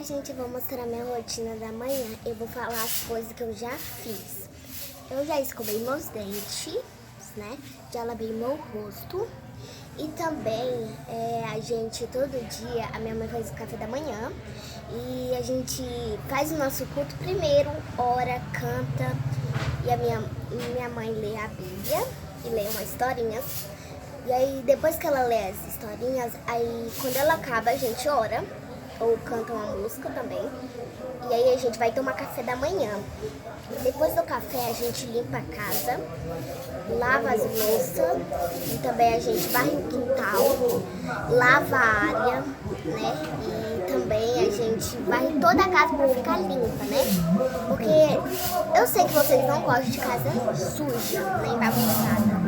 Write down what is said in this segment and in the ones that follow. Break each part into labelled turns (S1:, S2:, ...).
S1: Gente, eu vou mostrar minha rotina da manhã. Eu vou falar as coisas que eu já fiz. Eu já escovei meus dentes, né? Já lavei meu rosto. E também, a gente, todo dia, a minha mãe faz o café da manhã. E a gente faz o nosso culto primeiro, ora, canta. E a minha mãe lê a Bíblia e lê uma historinha. E aí, depois que ela lê as historinhas, aí quando ela acaba, a gente ora. Ou canta uma música também. E aí a gente vai tomar café da manhã. Depois do café a gente limpa a casa, lava as louças e também a gente varre o quintal, lava a área, né? E também a gente varre toda a casa para ficar limpa, né? Porque eu sei que vocês não gostam de casa suja, nem bagunçada.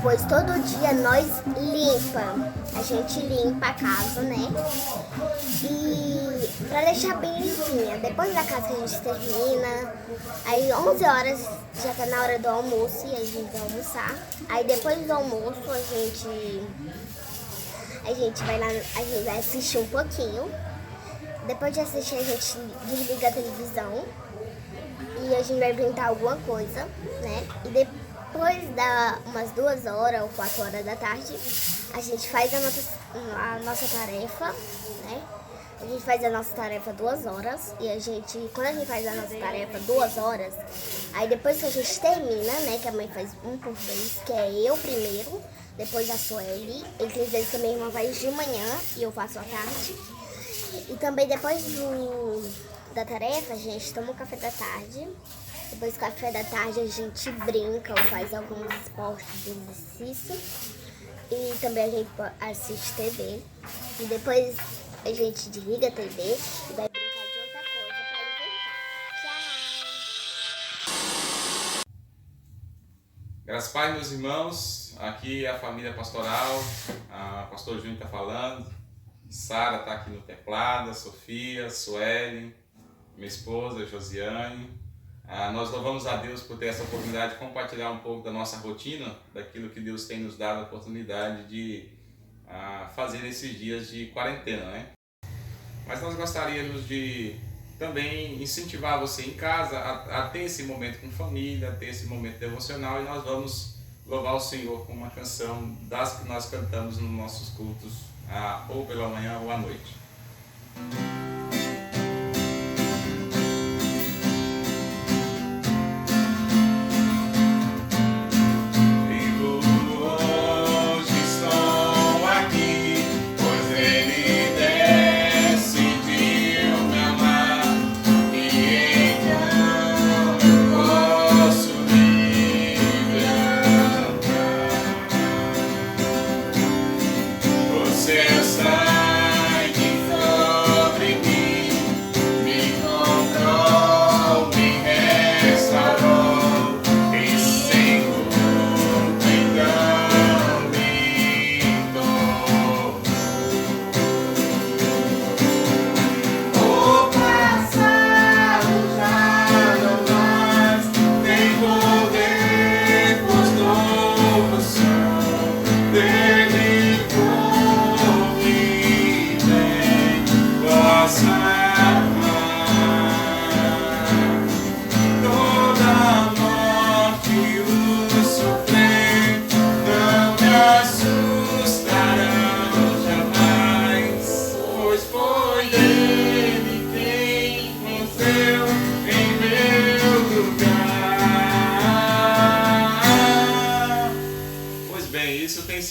S1: Pois todo dia nós a gente limpa a casa, né? E pra deixar bem limpinha, depois da casa que a gente termina, aí 11 horas já tá na hora do almoço e a gente vai almoçar. Aí depois do almoço a gente vai assistir um pouquinho. Depois de assistir a gente desliga a televisão e a gente vai inventar alguma coisa, né? E depois da umas 2 horas ou 4 horas da tarde, a gente faz a nossa tarefa, né? A gente faz a nossa tarefa 2 horas e quando a gente faz a nossa tarefa 2 horas, aí depois que a gente termina, né, que a mãe faz um por vez, que é eu primeiro, depois a Sueli, e às vezes também a minha irmã faz de manhã e eu faço à tarde. E também depois da tarefa, a gente toma o café da tarde. Depois do café da tarde a gente brinca ou faz alguns esportes de exercício. E também a gente assiste TV. E depois a gente desliga a TV e vai brincar de outra coisa para inventar. Tchau!
S2: Graças a Deus, meus irmãos. Aqui é a família pastoral. A pastor Júnior está falando. Sara está aqui no teclado, a Sofia, Sueli, minha esposa, Josiane. Nós louvamos a Deus por ter essa oportunidade de compartilhar um pouco da nossa rotina, daquilo que Deus tem nos dado a oportunidade de fazer nesses dias de quarentena, né? Mas nós gostaríamos de também incentivar você em casa a ter esse momento com família, a ter esse momento devocional, e nós vamos louvar o Senhor com uma canção das que nós cantamos nos nossos cultos, ou pela manhã ou à noite.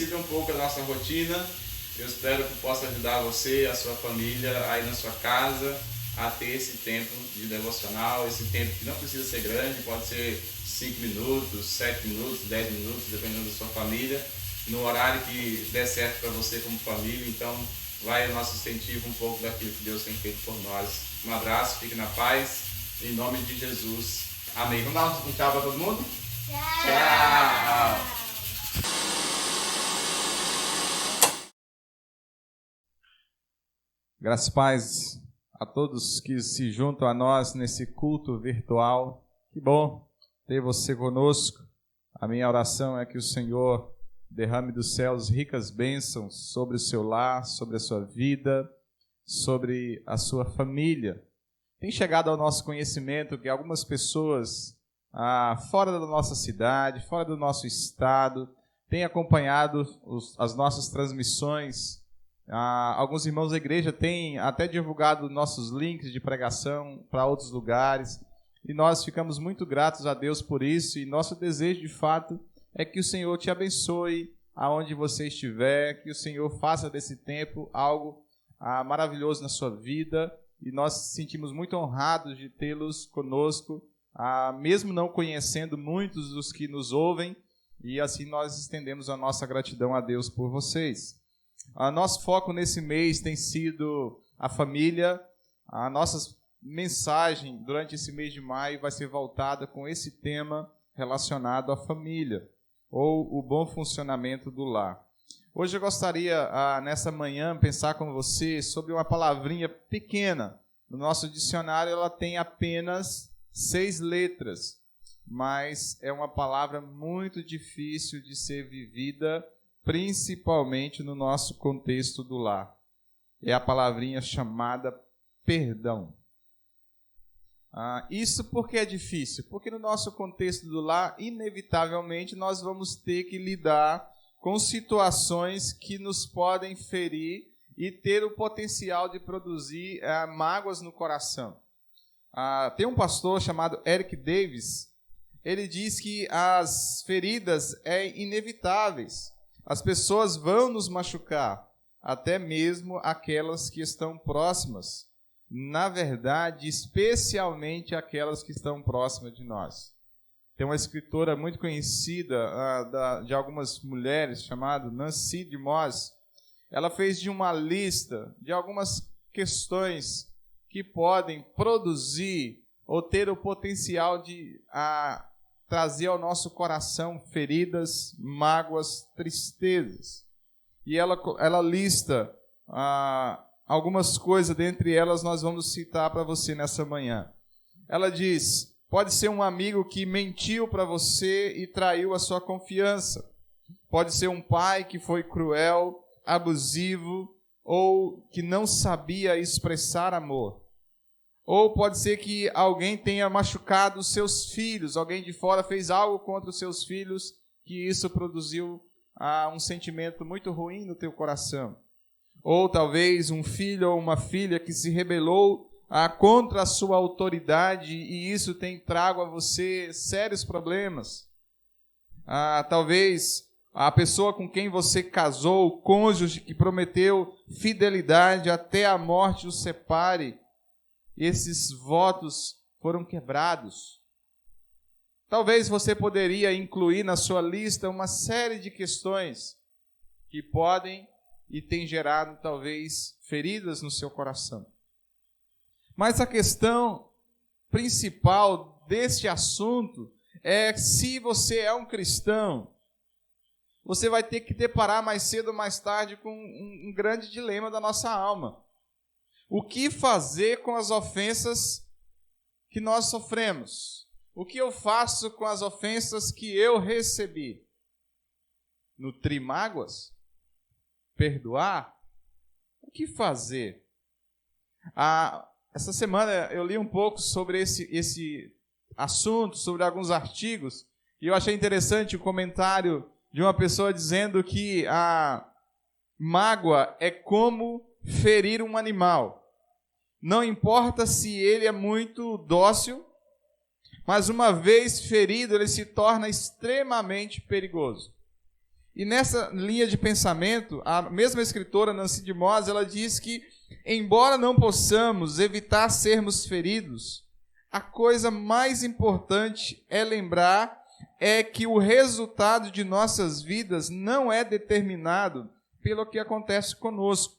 S2: Um pouco a nossa rotina. Eu espero que possa ajudar você, a sua família, aí na sua casa, a ter esse tempo de devocional, esse tempo que não precisa ser grande, pode ser 5 minutos, 7 minutos, 10 minutos, dependendo da sua família, no horário que der certo para você como família. Então vai o nosso incentivo um pouco daquilo que Deus tem feito por nós. Um abraço, fique na paz, em nome de Jesus. Amém. Vamos dar um tchau para todo mundo?
S1: Tchau!
S2: Tchau!
S3: Graças e paz a todos que se juntam a nós nesse culto virtual. Que bom ter você conosco. A minha oração é que o Senhor derrame dos céus ricas bênçãos sobre o seu lar, sobre a sua vida, sobre a sua família. Tem chegado ao nosso conhecimento que algumas pessoas fora da nossa cidade, fora do nosso estado, têm acompanhado as nossas transmissões. Alguns irmãos da igreja têm até divulgado nossos links de pregação para outros lugares, e nós ficamos muito gratos a Deus por isso, e nosso desejo de fato é que o Senhor te abençoe aonde você estiver, que o Senhor faça desse tempo algo maravilhoso na sua vida, e nós nos sentimos muito honrados de tê-los conosco, mesmo não conhecendo muitos dos que nos ouvem, e assim nós estendemos a nossa gratidão a Deus por vocês. Nosso foco nesse mês tem sido a família. A nossa mensagem durante esse mês de maio vai ser voltada com esse tema relacionado à família, ou o bom funcionamento do lar. Hoje eu gostaria, nessa manhã, pensar com você sobre uma palavrinha pequena. No nosso dicionário ela tem apenas 6 letras, mas é uma palavra muito difícil de ser vivida, principalmente no nosso contexto do lar. É a palavrinha chamada perdão. Isso por que é difícil? Porque no nosso contexto do lar, inevitavelmente, nós vamos ter que lidar com situações que nos podem ferir e ter o potencial de produzir mágoas no coração. Tem um pastor chamado Eric Davis. Ele diz que as feridas inevitáveis. As pessoas vão nos machucar, até mesmo aquelas que estão próximas. Na verdade, especialmente aquelas que estão próximas de nós. Tem uma escritora muito conhecida de algumas mulheres, chamada Nancy DeMoss. Ela fez de uma lista de algumas questões que podem produzir ou ter o potencial de trazer ao nosso coração feridas, mágoas, tristezas. E ela lista algumas coisas, dentre elas nós vamos citar para você nessa manhã. Ela diz: pode ser um amigo que mentiu para você e traiu a sua confiança. Pode ser um pai que foi cruel, abusivo ou que não sabia expressar amor. Ou pode ser que alguém tenha machucado os seus filhos, alguém de fora fez algo contra os seus filhos, que isso produziu um sentimento muito ruim no teu coração. Ou talvez um filho ou uma filha que se rebelou contra a sua autoridade e isso tem trago a você sérios problemas. Talvez a pessoa com quem você casou, o cônjuge que prometeu fidelidade até a morte o separe, esses votos foram quebrados. Talvez você poderia incluir na sua lista uma série de questões que podem e têm gerado, talvez, feridas no seu coração. Mas a questão principal deste assunto é se você é um cristão, você vai ter que deparar mais cedo ou mais tarde com um grande dilema da nossa alma. O que fazer com as ofensas que nós sofremos? O que eu faço com as ofensas que eu recebi? Nutrir mágoas? Perdoar? O que fazer? Essa semana eu li um pouco sobre esse assunto, sobre alguns artigos, e eu achei interessante o comentário de uma pessoa dizendo que a mágoa é como ferir um animal. Não importa se ele é muito dócil, mas uma vez ferido, ele se torna extremamente perigoso. E nessa linha de pensamento, a mesma escritora Nancy DeMoss, ela diz que, embora não possamos evitar sermos feridos, a coisa mais importante é lembrar que o resultado de nossas vidas não é determinado pelo que acontece conosco.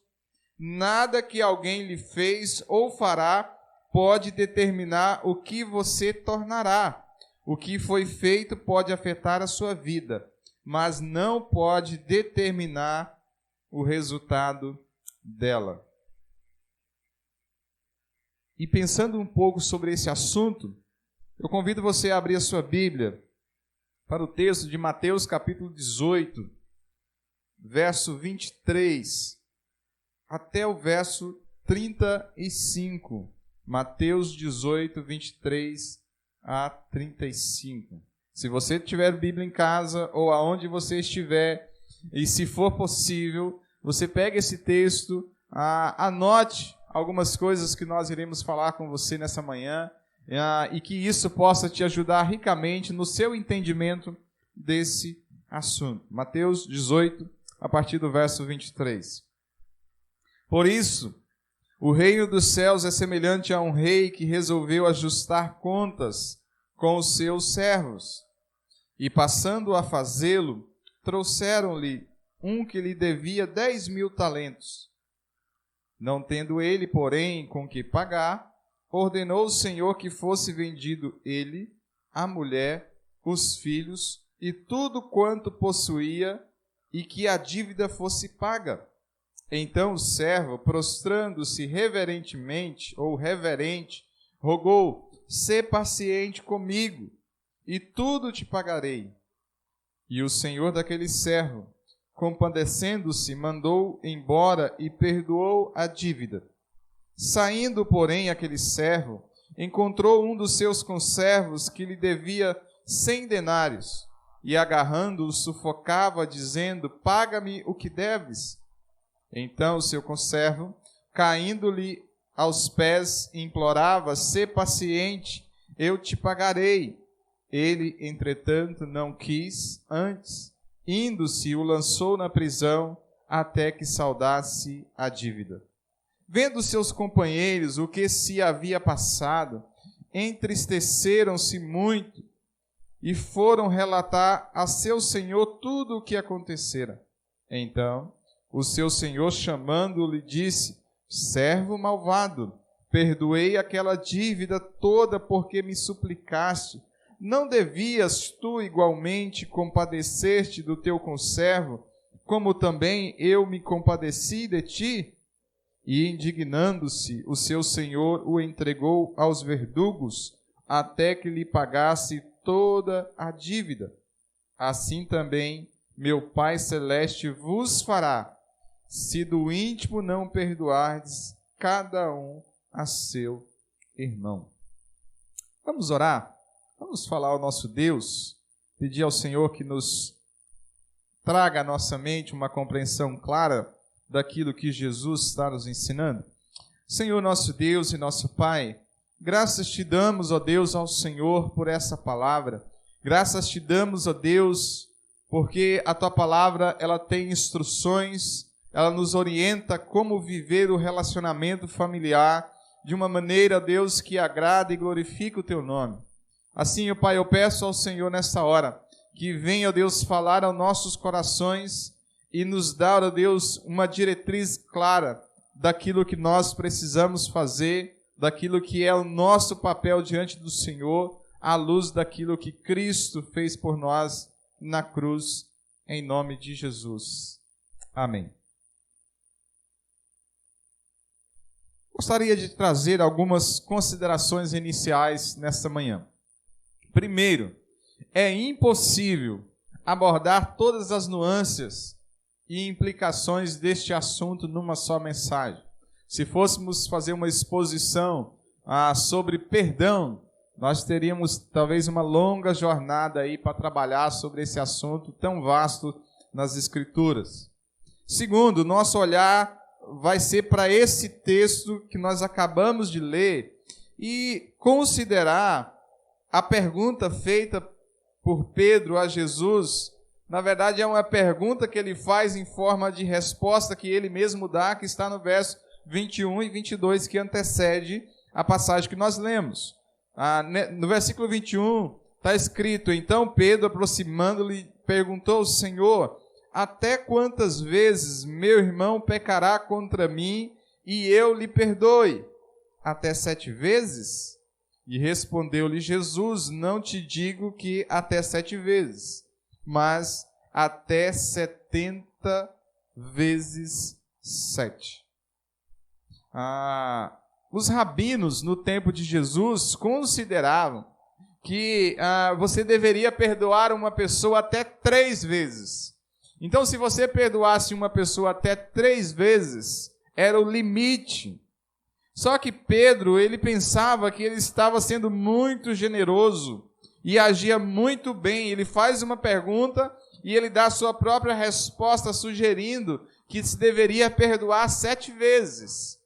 S3: Nada que alguém lhe fez ou fará pode determinar o que você tornará. O que foi feito pode afetar a sua vida, mas não pode determinar o resultado dela. E pensando um pouco sobre esse assunto, eu convido você a abrir a sua Bíblia para o texto de Mateus capítulo 18, verso 23, até o verso 35. Mateus 18, 23 a 35. Se você tiver Bíblia em casa ou aonde você estiver, e se for possível, você pega esse texto, anote algumas coisas que nós iremos falar com você nessa manhã, e que isso possa te ajudar ricamente no seu entendimento desse assunto. Mateus 18, a partir do verso 23. Por isso, o reino dos céus é semelhante a um rei que resolveu ajustar contas com os seus servos. E passando a fazê-lo, trouxeram-lhe um que lhe devia 10.000 talentos. Não tendo ele, porém, com que pagar, ordenou o Senhor que fosse vendido ele, a mulher, os filhos e tudo quanto possuía, e que a dívida fosse paga. Então o servo, prostrando-se reverente, rogou: sê paciente comigo, e tudo te pagarei. E o senhor daquele servo, compadecendo-se, mandou embora e perdoou a dívida. Saindo, porém, aquele servo, encontrou um dos seus conservos que lhe devia 100 denários, e agarrando-o, sufocava, dizendo: paga-me o que deves. Então o seu conservo, caindo-lhe aos pés, implorava: sê paciente, eu te pagarei. Ele, entretanto, não quis, antes, indo-se, o lançou na prisão, até que saldasse a dívida. Vendo seus companheiros o que se havia passado, entristeceram-se muito e foram relatar a seu senhor tudo o que acontecera. Então o seu senhor, chamando-o, lhe disse: servo malvado, perdoei aquela dívida toda porque me suplicaste. Não devias tu igualmente compadecer-te do teu conservo, como também eu me compadeci de ti? E, indignando-se, o seu senhor o entregou aos verdugos, até que lhe pagasse toda a dívida. Assim também meu Pai Celeste vos fará, se do íntimo não perdoardes cada um a seu irmão. Vamos orar? Vamos falar ao nosso Deus, pedir ao Senhor que nos traga à nossa mente uma compreensão clara daquilo que Jesus está nos ensinando. Senhor, nosso Deus e nosso Pai, graças te damos, ó Deus, ao Senhor por essa palavra. Graças te damos, ó Deus, porque a tua palavra, ela tem instruções, ela nos orienta como viver o relacionamento familiar de uma maneira, Deus, que agrada e glorifica o teu nome. Assim, ó Pai, eu peço ao Senhor nessa hora que venha, ó Deus, falar aos nossos corações e nos dar, ó Deus, uma diretriz clara daquilo que nós precisamos fazer, daquilo que é o nosso papel diante do Senhor, à luz daquilo que Cristo fez por nós na cruz, em nome de Jesus. Amém. Gostaria de trazer algumas considerações iniciais nesta manhã. Primeiro, é impossível abordar todas as nuances e implicações deste assunto numa só mensagem. Se fôssemos fazer uma exposição sobre perdão, nós teríamos talvez uma longa jornada aí para trabalhar sobre esse assunto tão vasto nas Escrituras. Segundo, nosso olhar vai ser para esse texto que nós acabamos de ler e considerar a pergunta feita por Pedro a Jesus. Na verdade, é uma pergunta que ele faz em forma de resposta que ele mesmo dá, que está no verso 21 e 22, que antecede a passagem que nós lemos. No versículo 21 está escrito: então Pedro, aproximando-lhe, perguntou ao Senhor: até quantas vezes meu irmão pecará contra mim e eu lhe perdoe? Até 7 vezes? E respondeu-lhe Jesus: não te digo que até 7 vezes, mas até 70 vezes 7. Os rabinos no tempo de Jesus consideravam que você deveria perdoar uma pessoa até 3 vezes. Então, se você perdoasse uma pessoa até 3 vezes, era o limite Só que Pedro, ele pensava que ele estava sendo muito generoso e agia muito bem. Ele faz uma pergunta e ele dá a sua própria resposta, sugerindo que se deveria perdoar 7 vezes,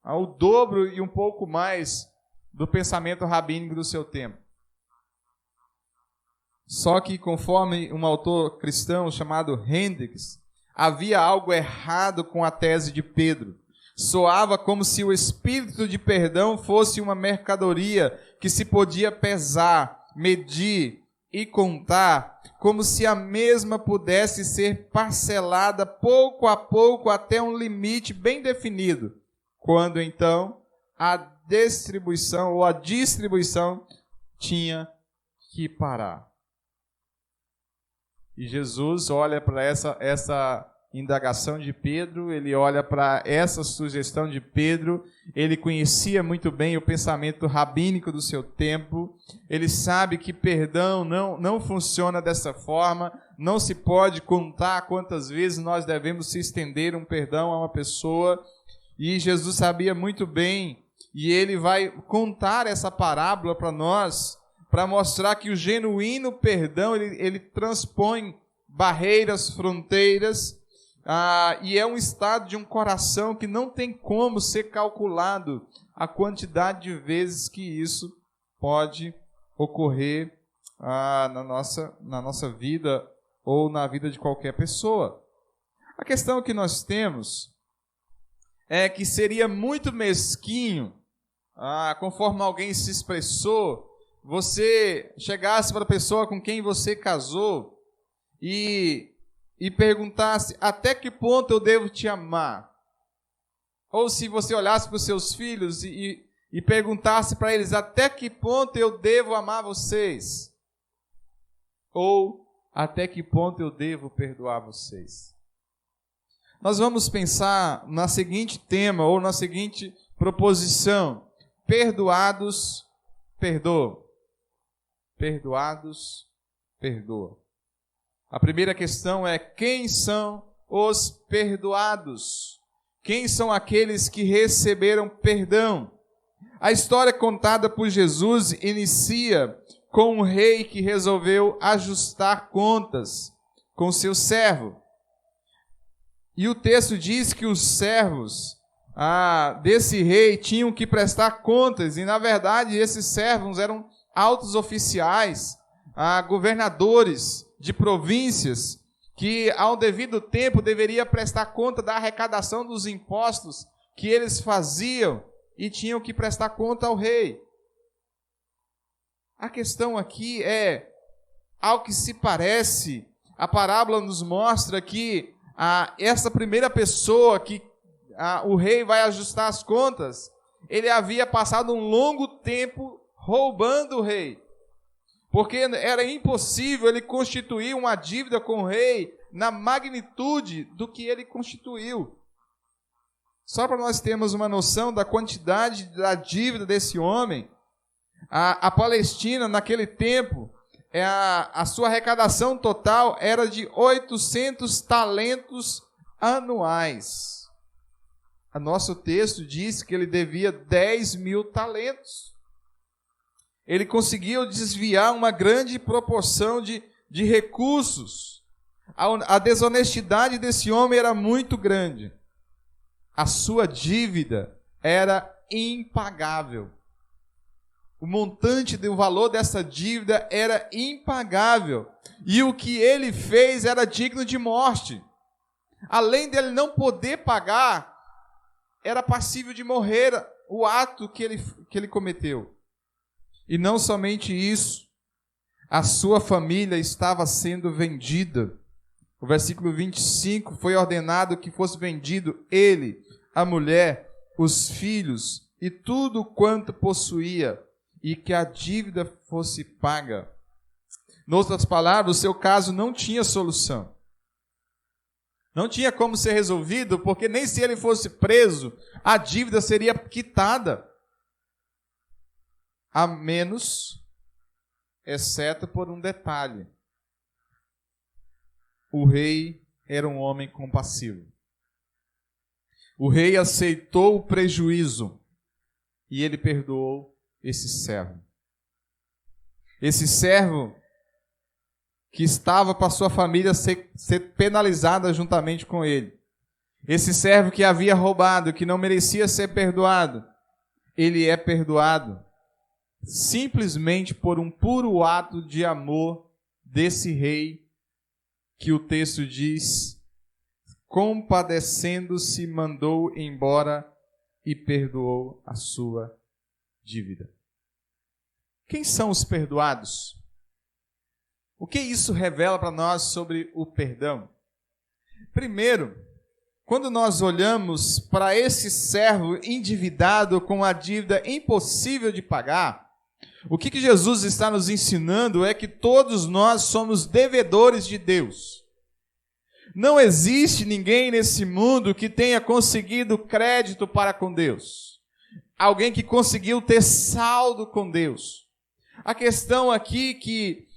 S3: o dobro e um pouco mais do pensamento rabínico do seu tempo. Só que, conforme um autor cristão chamado Hendricks, havia algo errado com a tese de Pedro. Soava como se o espírito de perdão fosse uma mercadoria que se podia pesar, medir e contar, como se a mesma pudesse ser parcelada pouco a pouco até um limite bem definido, quando então a distribuição tinha que parar. E Jesus olha para essa indagação de Pedro, ele olha para essa sugestão de Pedro, ele conhecia muito bem o pensamento rabínico do seu tempo, ele sabe que perdão não funciona dessa forma, não se pode contar quantas vezes nós devemos se estender um perdão a uma pessoa, e Jesus sabia muito bem, e ele vai contar essa parábola para nós, para mostrar que o genuíno perdão, ele transpõe barreiras, fronteiras, e é um estado de um coração que não tem como ser calculado a quantidade de vezes que isso pode ocorrer na nossa vida ou na vida de qualquer pessoa. A questão que nós temos é que seria muito mesquinho, conforme alguém se expressou, você chegasse para a pessoa com quem você casou e perguntasse até que ponto eu devo te amar. Ou se você olhasse para os seus filhos e perguntasse para eles até que ponto eu devo amar vocês. Ou até que ponto eu devo perdoar vocês. Nós vamos pensar na seguinte tema ou na seguinte proposição: perdoados, perdoa. Perdoados, perdoa. A primeira questão é: quem são os perdoados? Quem são aqueles que receberam perdão? A história contada por Jesus inicia com um rei que resolveu ajustar contas com seu servo. E o texto diz que os servos desse rei tinham que prestar contas, e na verdade esses servos eram altos oficiais, governadores de províncias, que ao devido tempo deveria prestar conta da arrecadação dos impostos que eles faziam e tinham que prestar conta ao rei. A questão aqui é, ao que se parece, a parábola nos mostra que essa primeira pessoa que o rei vai ajustar as contas, ele havia passado um longo tempo roubando o rei, porque era impossível ele constituir uma dívida com o rei na magnitude do que ele constituiu. Só para nós termos uma noção da quantidade da dívida desse homem, a Palestina, naquele tempo, a sua arrecadação total era de 800 talentos anuais. O nosso texto diz que ele devia 10.000 talentos. Ele conseguiu desviar uma grande proporção de recursos. A desonestidade desse homem era muito grande. A sua dívida era impagável. O montante do valor dessa dívida era impagável. E o que ele fez era digno de morte. Além dele não poder pagar, era passível de morrer o ato que ele cometeu. E não somente isso, a sua família estava sendo vendida. O versículo 25, foi ordenado que fosse vendido ele, a mulher, os filhos e tudo quanto possuía, e que a dívida fosse paga. Em outras palavras, o seu caso não tinha solução. Não tinha como ser resolvido, porque nem se ele fosse preso, a dívida seria quitada. A menos, exceto por um detalhe. O rei era um homem compassivo. O rei aceitou o prejuízo e ele perdoou esse servo. Esse servo que estava para sua família ser penalizada juntamente com ele. Esse servo que havia roubado, que não merecia ser perdoado, ele é perdoado simplesmente por um puro ato de amor desse rei, que o texto diz, compadecendo-se, mandou embora e perdoou a sua dívida. Quem são os perdoados? O que isso revela para nós sobre o perdão? Primeiro, quando nós olhamos para esse servo endividado com a dívida impossível de pagar, o que Jesus está nos ensinando é que todos nós somos devedores de Deus. Não existe ninguém nesse mundo que tenha conseguido crédito para com Deus. Alguém que conseguiu ter saldo com Deus. A questão aqui é que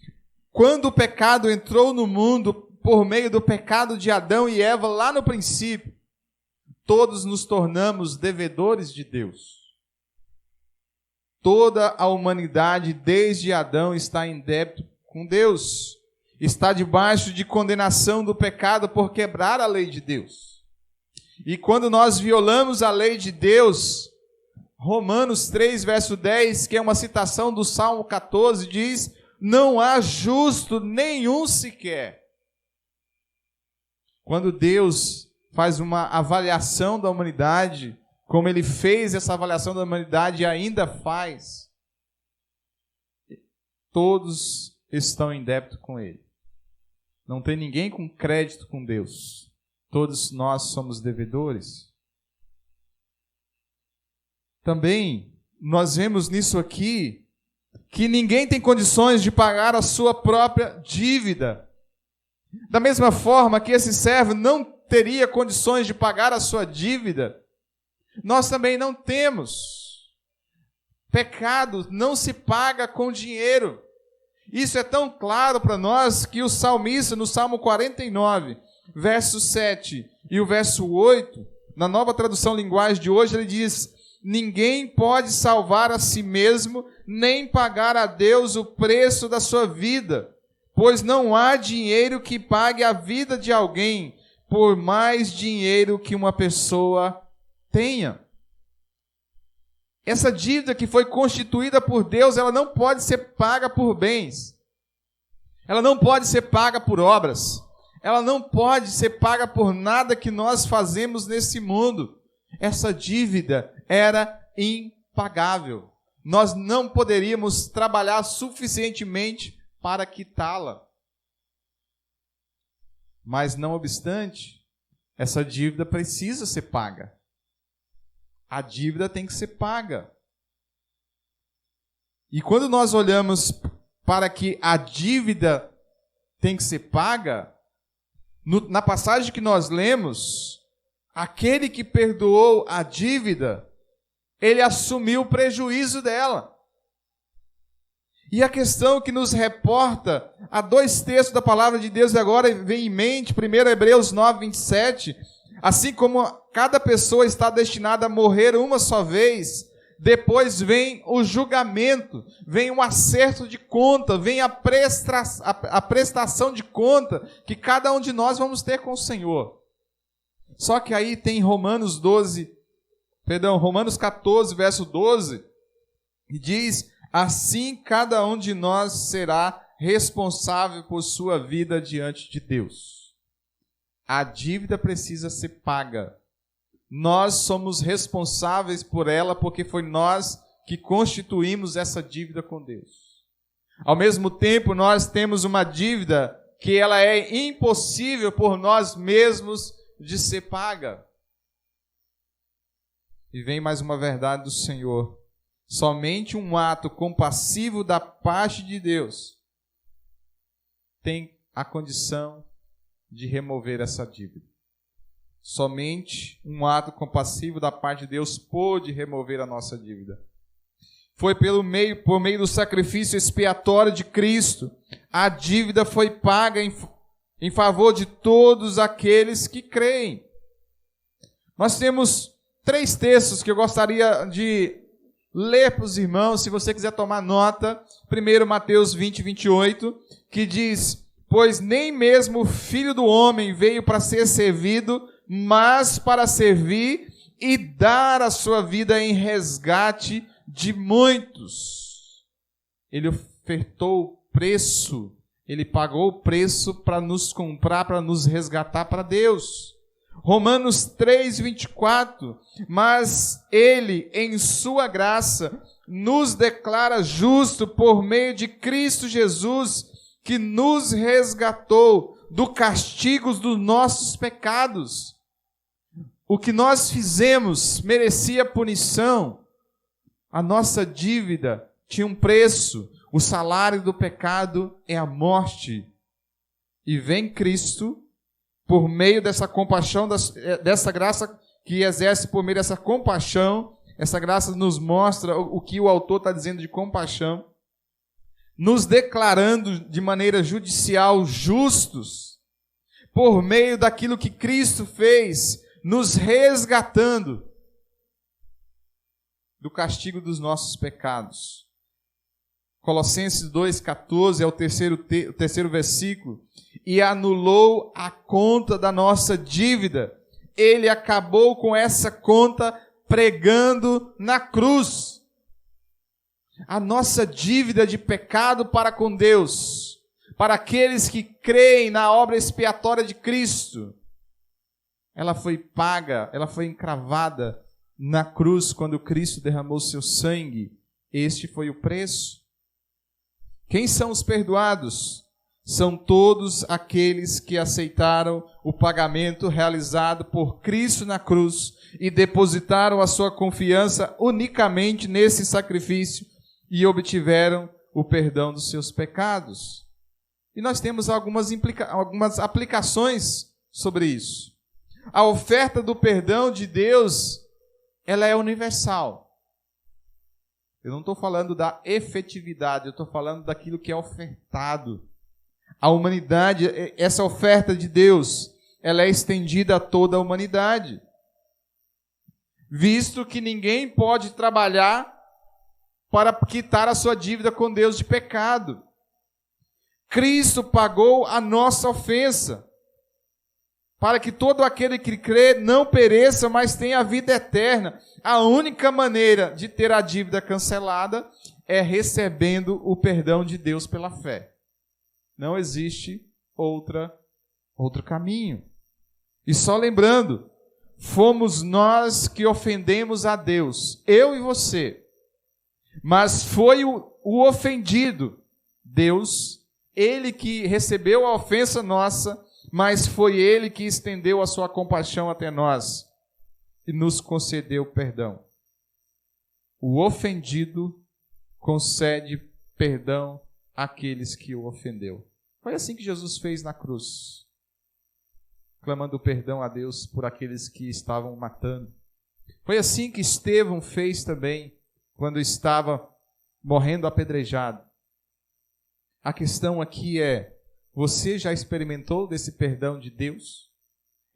S3: quando o pecado entrou no mundo por meio do pecado de Adão e Eva lá no princípio, todos nos tornamos devedores de Deus. Toda a humanidade, desde Adão, está em débito com Deus. Está debaixo de condenação do pecado por quebrar a lei de Deus. E quando nós violamos a lei de Deus, Romanos 3, verso 10, que é uma citação do Salmo 14, diz: não há justo nenhum sequer. Quando Deus faz uma avaliação da humanidade, como ele fez essa avaliação da humanidade e ainda faz, todos estão em débito com ele. Não tem ninguém com crédito com Deus. Todos nós somos devedores. Também, nós vemos nisso aqui, que ninguém tem condições de pagar a sua própria dívida. Da mesma forma que esse servo não teria condições de pagar a sua dívida, nós também não temos. Pecado não se paga com dinheiro. Isso é tão claro para nós que o salmista, no Salmo 49, verso 7 e o verso 8, na Nova Tradução Linguagem de hoje, ele diz: ninguém pode salvar a si mesmo, nem pagar a Deus o preço da sua vida, pois não há dinheiro que pague a vida de alguém, por mais dinheiro que uma pessoa tenha. Essa dívida que foi constituída por Deus, ela não pode ser paga por bens. Ela não pode ser paga por obras. Ela não pode ser paga por nada que nós fazemos nesse mundo. Essa dívida era impagável. Nós não poderíamos trabalhar suficientemente para quitá-la. Mas, não obstante, essa dívida precisa ser paga. A dívida tem que ser paga. E quando nós olhamos para que a dívida tem que ser paga, na passagem que nós lemos, aquele que perdoou a dívida, ele assumiu o prejuízo dela. E a questão que nos reporta a 2 textos da palavra de Deus agora vem em mente, primeiro Hebreus 9, 27, assim como cada pessoa está destinada a morrer uma só vez, depois vem o julgamento, vem o acerto de conta, vem a prestação de conta que cada um de nós vamos ter com o Senhor. Só que aí tem Romanos 14, verso 12, e diz: assim cada um de nós será responsável por sua vida diante de Deus. A dívida precisa ser paga. Nós somos responsáveis por ela porque foi nós que constituímos essa dívida com Deus. Ao mesmo tempo, nós temos uma dívida que ela é impossível por nós mesmos de ser paga. E vem mais uma verdade do Senhor. Somente um ato compassivo da parte de Deus tem a condição de remover essa dívida. Somente um ato compassivo da parte de Deus pôde remover a nossa dívida. Foi por meio do sacrifício expiatório de Cristo. A dívida foi paga em favor de todos aqueles que creem. Nós temos 3 textos que eu gostaria de ler para os irmãos, se você quiser tomar nota, 1 Mateus 20, 28, que diz: pois nem mesmo o Filho do Homem veio para ser servido, mas para servir e dar a sua vida em resgate de muitos. Ele ofertou o preço, ele pagou o preço para nos comprar, para nos resgatar para Deus. Romanos 3, 24, mas ele, em sua graça, nos declara justo por meio de Cristo Jesus, que nos resgatou do castigo dos nossos pecados. O que nós fizemos merecia punição. A nossa dívida tinha um preço. O salário do pecado é a morte. E vem Cristo, por meio dessa compaixão, dessa graça que exerce por meio dessa compaixão. Essa graça nos mostra o que o autor está dizendo de compaixão, nos declarando de maneira judicial justos, por meio daquilo que Cristo fez, nos resgatando do castigo dos nossos pecados. Colossenses 2,14 é o terceiro versículo. E anulou a conta da nossa dívida. Ele acabou com essa conta pregando na cruz. A nossa dívida de pecado para com Deus, para aqueles que creem na obra expiatória de Cristo, ela foi paga, ela foi encravada na cruz quando Cristo derramou seu sangue. Este foi o preço. Quem são os perdoados? São todos aqueles que aceitaram o pagamento realizado por Cristo na cruz e depositaram a sua confiança unicamente nesse sacrifício e obtiveram o perdão dos seus pecados. E nós temos algumas aplicações sobre isso. A oferta do perdão de Deus, ela é universal. Eu não estou falando da efetividade, eu estou falando daquilo que é ofertado. A humanidade, essa oferta de Deus, ela é estendida a toda a humanidade. Visto que ninguém pode trabalhar para quitar a sua dívida com Deus de pecado. Cristo pagou a nossa ofensa, para que todo aquele que crê não pereça, mas tenha a vida eterna. A única maneira de ter a dívida cancelada é recebendo o perdão de Deus pela fé. Não existe outro caminho. E só lembrando, fomos nós que ofendemos a Deus, eu e você. Mas foi o ofendido, Deus, ele que recebeu a ofensa nossa, mas foi ele que estendeu a sua compaixão até nós e nos concedeu perdão. O ofendido concede perdão àqueles que o ofendeu. Foi assim que Jesus fez na cruz, clamando perdão a Deus por aqueles que estavam matando. Foi assim que Estevão fez também, quando estava morrendo apedrejado. A questão aqui é: você já experimentou desse perdão de Deus?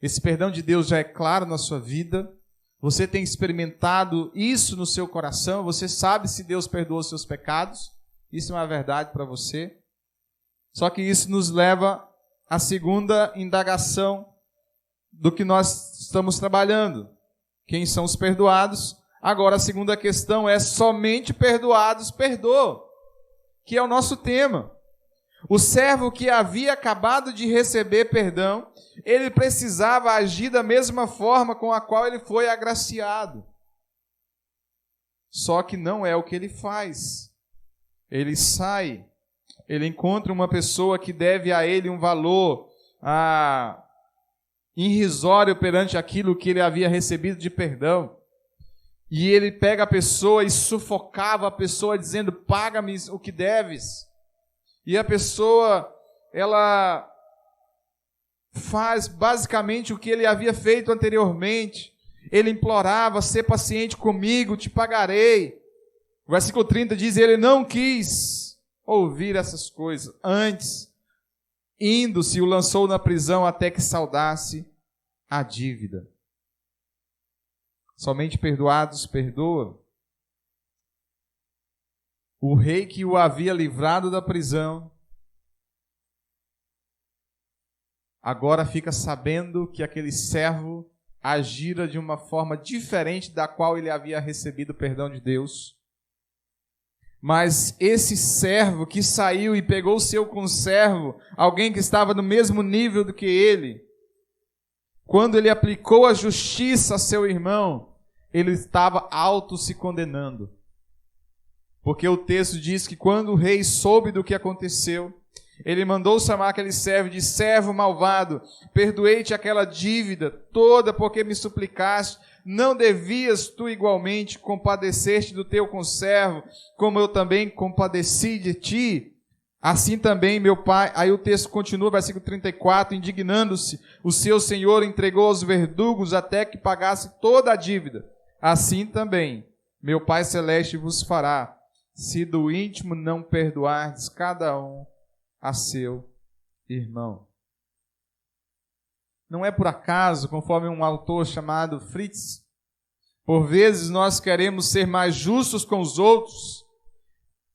S3: Esse perdão de Deus já é claro na sua vida? Você tem experimentado isso no seu coração? Você sabe se Deus perdoou os seus pecados? Isso é uma verdade para você? Só que isso nos leva à segunda indagação do que nós estamos trabalhando. Quem são os perdoados? Agora a segunda questão é: somente perdoados perdoam, que é o nosso tema. O servo que havia acabado de receber perdão, ele precisava agir da mesma forma com a qual ele foi agraciado. Só que não é o que ele faz. Ele sai, ele encontra uma pessoa que deve a ele um valor irrisório perante aquilo que ele havia recebido de perdão. E ele pega a pessoa e sufocava a pessoa dizendo: paga-me o que deves. E a pessoa, ela faz basicamente o que ele havia feito anteriormente. Ele implorava: ser paciente comigo, te pagarei. O versículo 30 diz: ele não quis ouvir essas coisas. Antes, indo-se, o lançou na prisão até que saldasse a dívida. Somente perdoados perdoam. o rei que o havia livrado da prisão, agora fica sabendo que aquele servo agira de uma forma diferente da qual ele havia recebido o perdão de Deus. Mas esse servo que saiu e pegou o seu conservo, alguém que estava no mesmo nível do que ele, quando ele aplicou a justiça a seu irmão, ele estava auto se condenando. Porque o texto diz que quando o rei soube do que aconteceu, ele mandou chamar aquele servo de servo malvado. Perdoei-te aquela dívida toda porque me suplicaste. Não devias tu igualmente compadecer-te do teu conservo, como eu também compadeci de ti? Assim também meu pai... Aí o texto continua, versículo 34, indignando-se, o seu senhor entregou aos verdugos até que pagasse toda a dívida. Assim também meu Pai Celeste vos fará, se do íntimo não perdoardes cada um a seu irmão. Não é por acaso, conforme um autor chamado Fritz, por vezes nós queremos ser mais justos com os outros,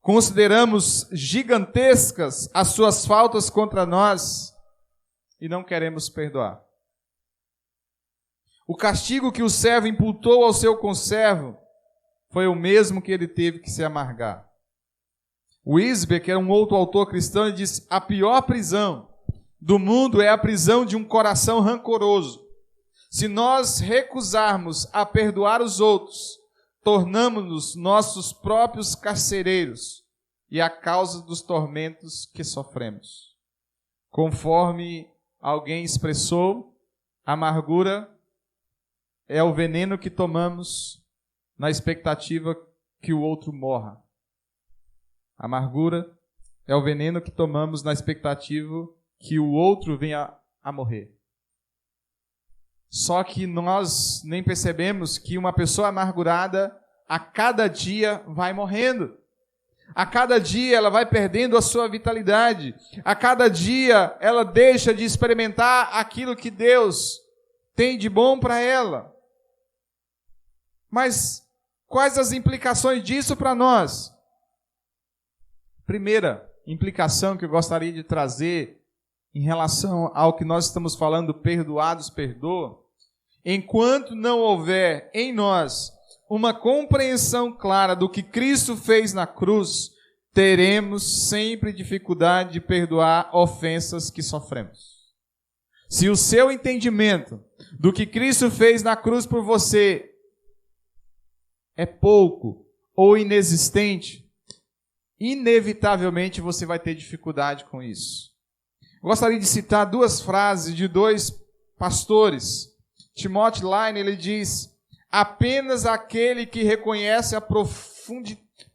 S3: consideramos gigantescas as suas faltas contra nós e não queremos perdoar. O castigo que o servo imputou ao seu conservo foi o mesmo que ele teve que se amargar. O Isber, que era um outro autor cristão, ele disse: a pior prisão do mundo é a prisão de um coração rancoroso. Se nós recusarmos a perdoar os outros, tornamos-nos nossos próprios carcereiros e a causa dos tormentos que sofremos. Conforme alguém expressou, a amargura é o veneno que tomamos na expectativa que o outro morra. A amargura é o veneno que tomamos na expectativa que o outro venha a morrer. Só que nós nem percebemos que uma pessoa amargurada, a cada dia vai morrendo. A cada dia ela vai perdendo a sua vitalidade. A cada dia ela deixa de experimentar aquilo que Deus tem de bom para ela. Mas quais as implicações disso para nós? Primeira implicação que eu gostaria de trazer em relação ao que nós estamos falando, perdoados, perdoa. Enquanto não houver em nós uma compreensão clara do que Cristo fez na cruz, teremos sempre dificuldade de perdoar ofensas que sofremos. Se o seu entendimento do que Cristo fez na cruz por você é pouco ou inexistente, inevitavelmente você vai ter dificuldade com isso. Gostaria de citar duas frases de dois pastores. Timothy Line, ele diz: apenas aquele que reconhece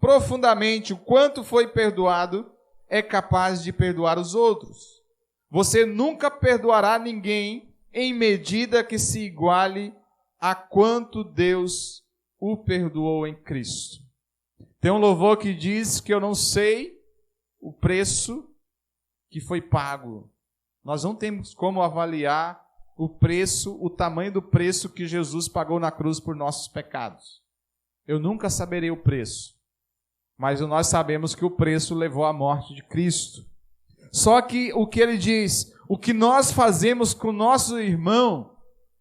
S3: profundamente o quanto foi perdoado é capaz de perdoar os outros. Você nunca perdoará ninguém em medida que se iguale a quanto Deus o perdoou em Cristo. Tem um louvor que diz que eu não sei o preço que foi pago. Nós não temos como avaliar o preço, o tamanho do preço que Jesus pagou na cruz por nossos pecados. Eu nunca saberei o preço, mas nós sabemos que o preço levou à morte de Cristo. Só que o que ele diz, o que nós fazemos com o nosso irmão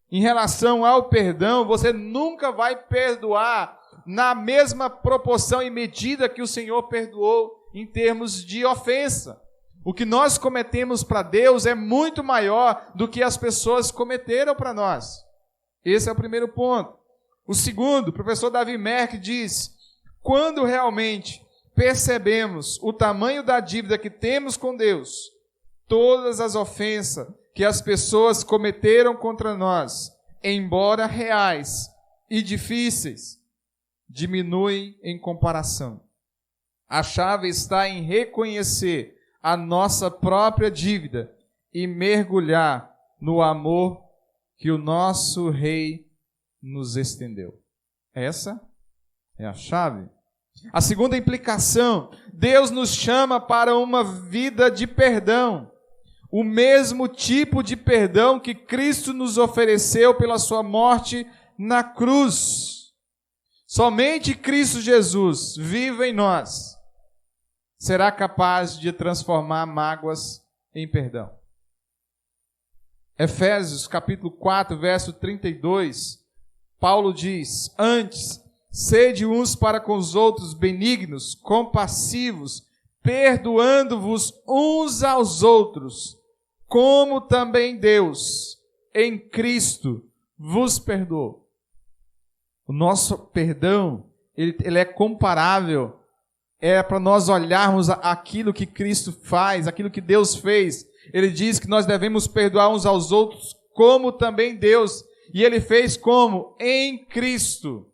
S3: em relação ao perdão, você nunca vai perdoar na mesma proporção e medida que o Senhor perdoou em termos de ofensa. O que nós cometemos para Deus é muito maior do que as pessoas cometeram para nós. Esse é o primeiro ponto. O segundo, o professor Davi Merck diz: quando realmente percebemos o tamanho da dívida que temos com Deus, todas as ofensas que as pessoas cometeram contra nós, embora reais e difíceis, diminuem em comparação. A chave está em reconhecer a nossa própria dívida e mergulhar no amor que o nosso Rei nos estendeu. Essa é a chave. A segunda implicação, Deus nos chama para uma vida de perdão. O mesmo tipo de perdão que Cristo nos ofereceu pela sua morte na cruz. Somente Cristo Jesus vive em nós será capaz de transformar mágoas em perdão. Efésios capítulo 4, verso 32, Paulo diz: antes, sede uns para com os outros benignos, compassivos, perdoando-vos uns aos outros, como também Deus, em Cristo, vos perdoou. O nosso perdão, ele é comparável, é para nós olharmos aquilo que Cristo faz, aquilo que Deus fez. Ele diz que nós devemos perdoar uns aos outros, como também Deus. E Ele fez como? Em Cristo.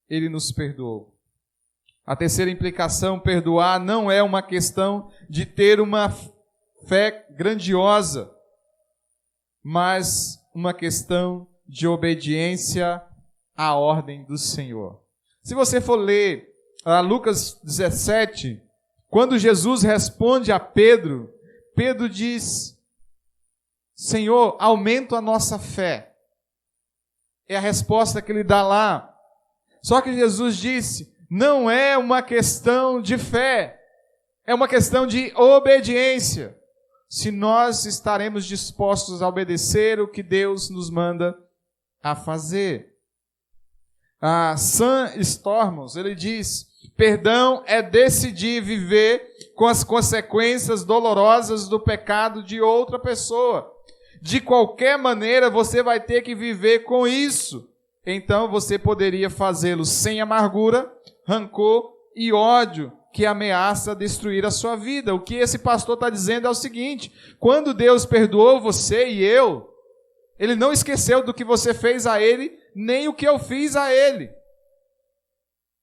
S3: Ele nos perdoou. A terceira implicação, perdoar não é uma questão de ter uma fé grandiosa, mas uma questão de obediência à ordem do Senhor. Se você for ler Lucas 17, quando Jesus responde a Pedro, Pedro diz: Senhor, aumenta a nossa fé. É a resposta que ele dá lá. Só que Jesus disse, não é uma questão de fé, é uma questão de obediência. Se nós estaremos dispostos a obedecer o que Deus nos manda a fazer. Sam Storms, ele diz, perdão é decidir viver com as consequências dolorosas do pecado de outra pessoa. De qualquer maneira, você vai ter que viver com isso. Então, você poderia fazê-lo sem amargura, rancor e ódio que ameaça destruir a sua vida. O que esse pastor está dizendo é o seguinte: quando Deus perdoou você e eu, Ele não esqueceu do que você fez a Ele, nem o que eu fiz a Ele.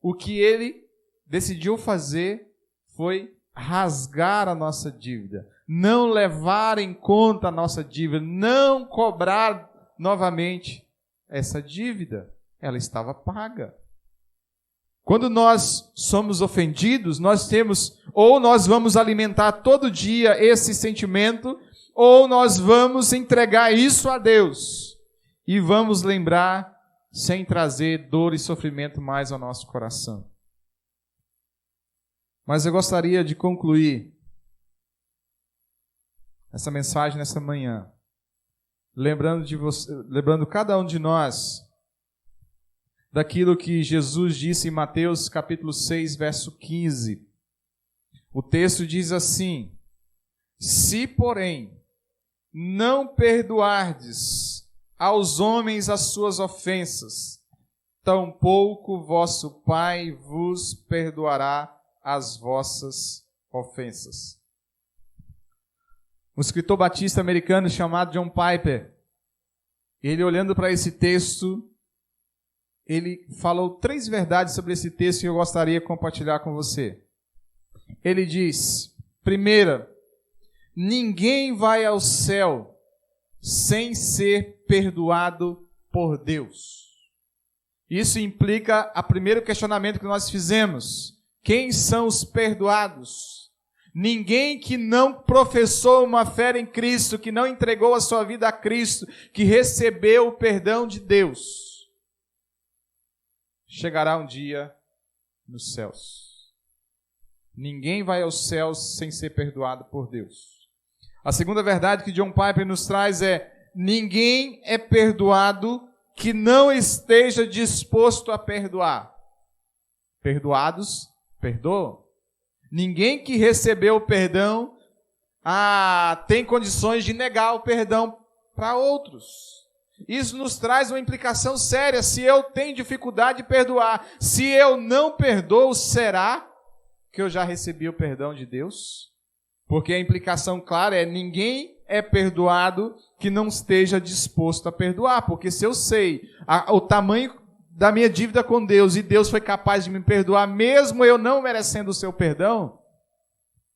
S3: O que Ele decidiu fazer foi rasgar a nossa dívida, não levar em conta a nossa dívida, não cobrar novamente essa dívida. Ela estava paga. Quando nós somos ofendidos, nós temos, ou nós vamos alimentar todo dia esse sentimento, ou nós vamos entregar isso a Deus e vamos lembrar sem trazer dor e sofrimento mais ao nosso coração. Mas eu gostaria de concluir essa mensagem nessa manhã, lembrando cada um de nós daquilo que Jesus disse em Mateus capítulo 6, verso 15. O texto diz assim: se, porém, não perdoardes aos homens as suas ofensas, tampouco vosso Pai vos perdoará as vossas ofensas. Um escritor batista americano chamado John Piper, ele olhando para esse texto, ele falou 3 verdades sobre esse texto que eu gostaria de compartilhar com você. Ele diz: primeira, ninguém vai ao céu sem ser perdoado por Deus. Isso implica o primeiro questionamento que nós fizemos: quem são os perdoados? Ninguém que não professou uma fé em Cristo, que não entregou a sua vida a Cristo, que recebeu o perdão de Deus, chegará um dia nos céus. Ninguém vai aos céus sem ser perdoado por Deus. A segunda verdade que John Piper nos traz é: ninguém é perdoado que não esteja disposto a perdoar. Perdoados, perdoam. Ninguém que recebeu o perdão tem condições de negar o perdão para outros. Isso nos traz uma implicação séria. Se eu tenho dificuldade de perdoar, se eu não perdoo, será que eu já recebi o perdão de Deus? Porque a implicação clara é: ninguém é perdoado que não esteja disposto a perdoar. Porque se eu sei o tamanho da minha dívida com Deus e Deus foi capaz de me perdoar, mesmo eu não merecendo o seu perdão,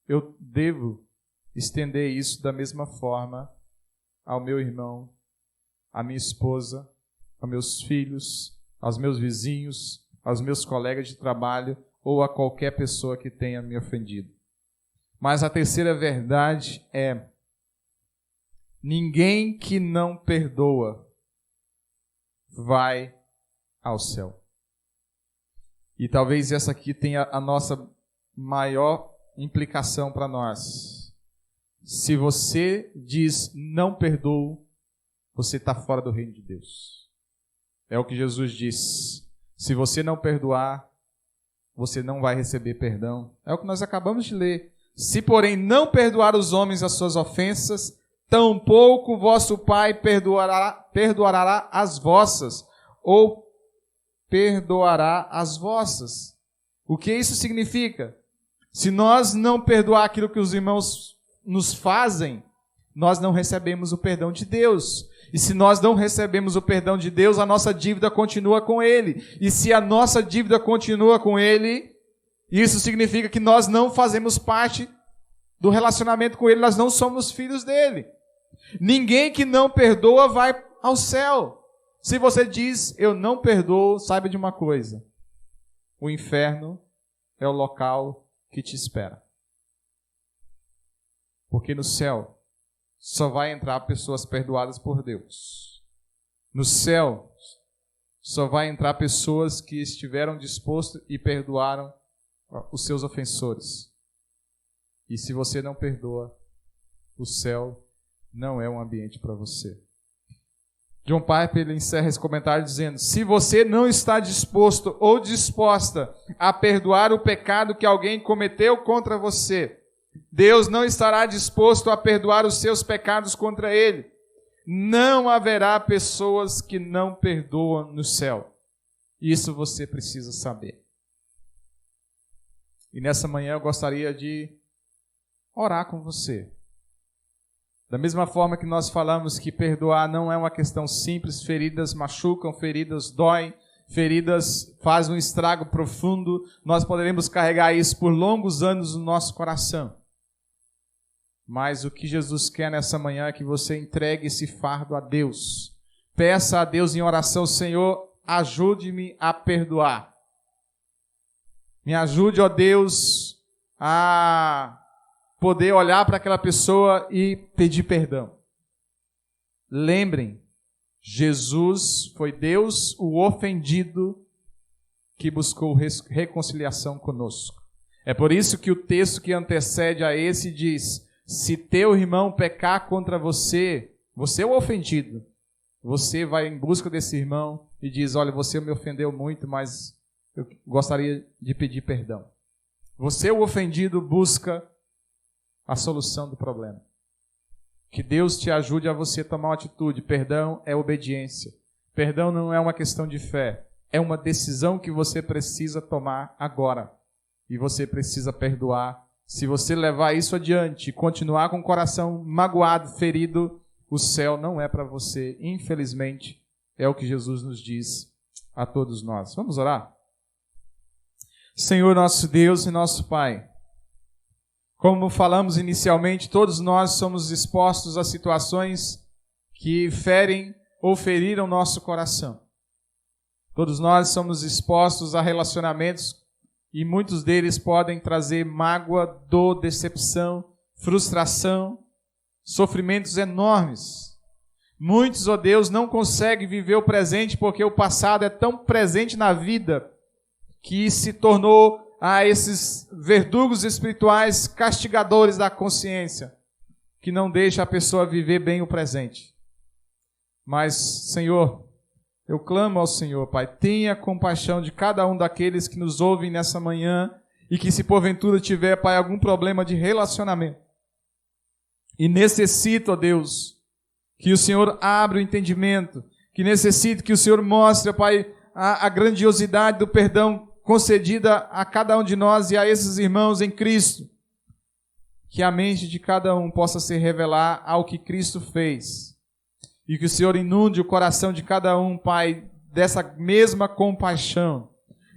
S3: eu devo estender isso da mesma forma ao meu irmão, à minha esposa, aos meus filhos, aos meus vizinhos, aos meus colegas de trabalho ou a qualquer pessoa que tenha me ofendido. Mas a terceira verdade é: ninguém que não perdoa vai ao céu. E talvez essa aqui tenha a nossa maior implicação para nós. Se você diz não perdoo, você está fora do reino de Deus. É o que Jesus diz. Se você não perdoar, você não vai receber perdão. É o que nós acabamos de ler. Se, porém, não perdoar os homens as suas ofensas, tampouco vosso Pai perdoará as vossas, ou perdoará as vossas. O que isso significa? Se nós não perdoar aquilo que os irmãos nos fazem, nós não recebemos o perdão de Deus. E se nós não recebemos o perdão de Deus, a nossa dívida continua com Ele. E se a nossa dívida continua com Ele, isso significa que nós não fazemos parte do relacionamento com Ele, nós não somos filhos dEle. Ninguém que não perdoa vai ao céu. Se você diz, eu não perdoo, saiba de uma coisa. O inferno é o local que te espera. Porque no céu só vai entrar pessoas perdoadas por Deus. No céu só vai entrar pessoas que estiveram dispostas e perdoaram os seus ofensores. E se você não perdoa, o céu não é um ambiente para você. John Piper ele encerra esse comentário dizendo: se você não está disposto ou disposta a perdoar o pecado que alguém cometeu contra você, Deus não estará disposto a perdoar os seus pecados contra ele. Não haverá pessoas que não perdoam no céu. Isso você precisa saber. E nessa manhã eu gostaria de orar com você. Da mesma forma que nós falamos que perdoar não é uma questão simples, feridas machucam, feridas doem, feridas fazem um estrago profundo, nós poderemos carregar isso por longos anos no nosso coração. Mas o que Jesus quer nessa manhã é que você entregue esse fardo a Deus. Peça a Deus em oração: Senhor, ajude-me a perdoar. Me ajude, ó Deus, a poder olhar para aquela pessoa e pedir perdão. Lembrem, Jesus foi Deus, o ofendido, que buscou reconciliação conosco. É por isso que o texto que antecede a esse diz: se teu irmão pecar contra você, você é o ofendido. Você vai em busca desse irmão e diz: olha, você me ofendeu muito, mas eu gostaria de pedir perdão. Você, o ofendido, busca a solução do problema. Que Deus te ajude a você tomar uma atitude. Perdão é obediência. Perdão não é uma questão de fé. É uma decisão que você precisa tomar agora. E você precisa perdoar. Se você levar isso adiante e continuar com o coração magoado, ferido, o céu não é para você. Infelizmente, é o que Jesus nos diz a todos nós. Vamos orar? Senhor, nosso Deus e nosso Pai, como falamos inicialmente, todos nós somos expostos a situações que ferem ou feriram nosso coração. Todos nós somos expostos a relacionamentos e muitos deles podem trazer mágoa, dor, decepção, frustração, sofrimentos enormes. Muitos, ó Deus, não conseguem viver o presente porque o passado é tão presente na vida que se tornou a esses verdugos espirituais castigadores da consciência, que não deixa a pessoa viver bem o presente. Mas, Senhor, eu clamo ao Senhor, Pai, tenha compaixão de cada um daqueles que nos ouvem nessa manhã e que, se porventura tiver, Pai, algum problema de relacionamento e necessita, ó Deus, que o Senhor abra o entendimento, que necessita que o Senhor mostre, Pai, a grandiosidade do perdão concedida a cada um de nós e a esses irmãos em Cristo. Que a mente de cada um possa se revelar ao que Cristo fez. E que o Senhor inunde o coração de cada um, Pai, dessa mesma compaixão,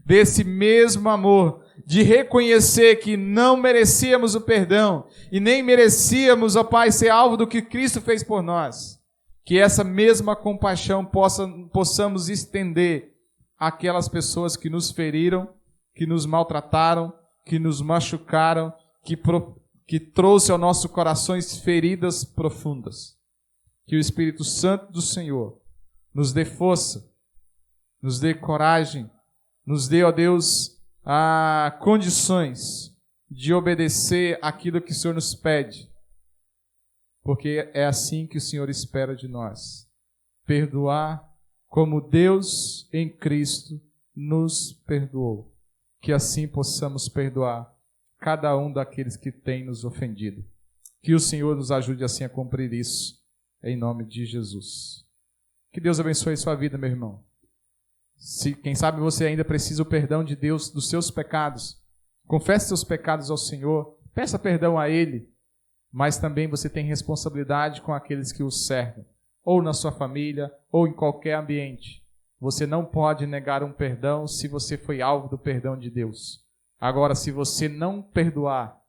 S3: desse mesmo amor, de reconhecer que não merecíamos o perdão e nem merecíamos, ó Pai, ser alvo do que Cristo fez por nós. Que essa mesma compaixão possamos estender àquelas pessoas que nos feriram, que nos maltrataram, que nos machucaram, que trouxe ao nosso corações feridas profundas. Que o Espírito Santo do Senhor nos dê força, nos dê coragem, nos dê, ó Deus, condições de obedecer aquilo que o Senhor nos pede, porque é assim que o Senhor espera de nós. Perdoar como Deus em Cristo nos perdoou. Que assim possamos perdoar cada um daqueles que tem nos ofendido. Que o Senhor nos ajude assim a cumprir isso, em nome de Jesus. Que Deus abençoe a sua vida, meu irmão. Se, quem sabe você ainda precisa o perdão de Deus dos seus pecados, confesse seus pecados ao Senhor, peça perdão a Ele, mas também você tem responsabilidade com aqueles que o servem, ou na sua família, ou em qualquer ambiente. Você não pode negar um perdão se você foi alvo do perdão de Deus. Agora, se você não perdoar,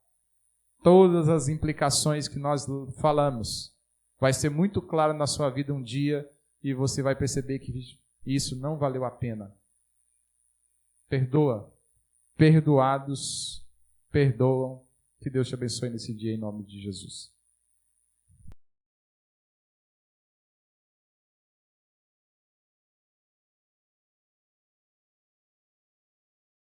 S3: todas as implicações que nós falamos, vai ser muito claro na sua vida um dia, e você vai perceber que isso não valeu a pena. Perdoa. Perdoados, perdoam. Que Deus te abençoe nesse dia, em nome de Jesus.